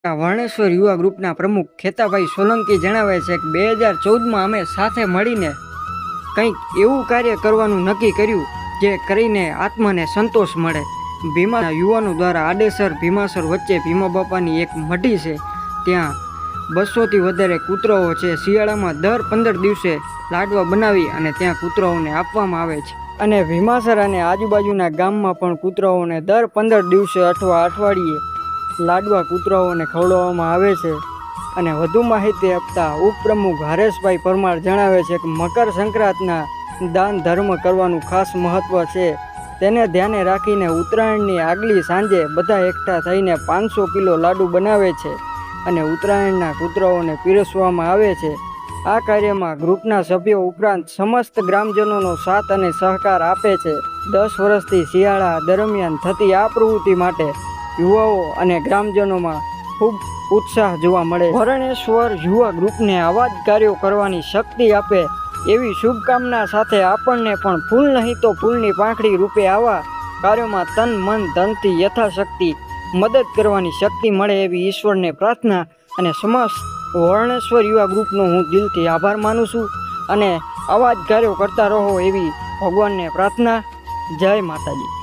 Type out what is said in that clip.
વર્ણેશ્વર યુવા ગ્રુપના પ્રમુખ ખેતાભાઈ સોલંકી જણાવે છે કે 2014માં અમે સાથે મળીને કંઈક એવું કાર્ય કરવાનું નક્કી કર્યું જે કરીને આત્માને સંતોષ મળે. ભીમા યુવાનો દ્વારા આડેસર ભીમાસર વચ્ચે ભીમા બાપાની એક મઢી છે, ત્યાં 200થી વધારે કૂતરાઓ છે. શિયાળામાં દર 15 દિવસે લાડવા બનાવી અને ત્યાં કૂતરાઓને આપવામાં આવે છે અને ભીમાસર અને આજુબાજુના ગામમાં પણ કૂતરાઓને દર 15 દિવસે અથવા અઠવાડિયે લાડવા કૂતરાઓને ખવડાવવામાં આવે છે. અને વધુ માહિતી આપતા ઉપપ્રમુખ હરેશભાઈ પરમાર જણાવે છે કે મકર સંક્રાંતના દાન ધર્મ કરવાનું ખાસ મહત્ત્વ છે. તેને ધ્યાને રાખીને ઉત્તરાયણની આગલી સાંજે બધા એકઠા થઈને 500 કિલો લાડુ બનાવે છે અને ઉત્તરાયણના કૂતરાઓને પીરસવામાં આવે છે. આ કાર્યમાં ગ્રુપના સભ્યો ઉપરાંત સમસ્ત ગ્રામજનોનો સાથ અને સહકાર આપે છે. 10 વર્ષથી શિયાળા દરમિયાન થતી આ પ્રવૃત્તિ માટે યુવાઓ અને ગ્રામજનોમાં ખૂબ ઉત્સાહ જોવા મળે. વર્ણેશ્વર યુવા ગ્રુપને આવા જ કાર્યો કરવાની શક્તિ આપે એવી શુભકામના સાથે આપણને પણ ફૂલ નહીં તો ફૂલની પાંખડી રૂપે આવા કાર્યોમાં તન મન ધનથી યથાશક્તિ મદદ કરવાની શક્તિ મળે એવી ઈશ્વરને પ્રાર્થના અને સમસ્ત વર્ણેશ્વર યુવા ગ્રુપનો હું દિલથી આભાર માનું છું અને આવા જ કાર્યો કરતા રહો એવી ભગવાનને પ્રાર્થના. જય માતાજી.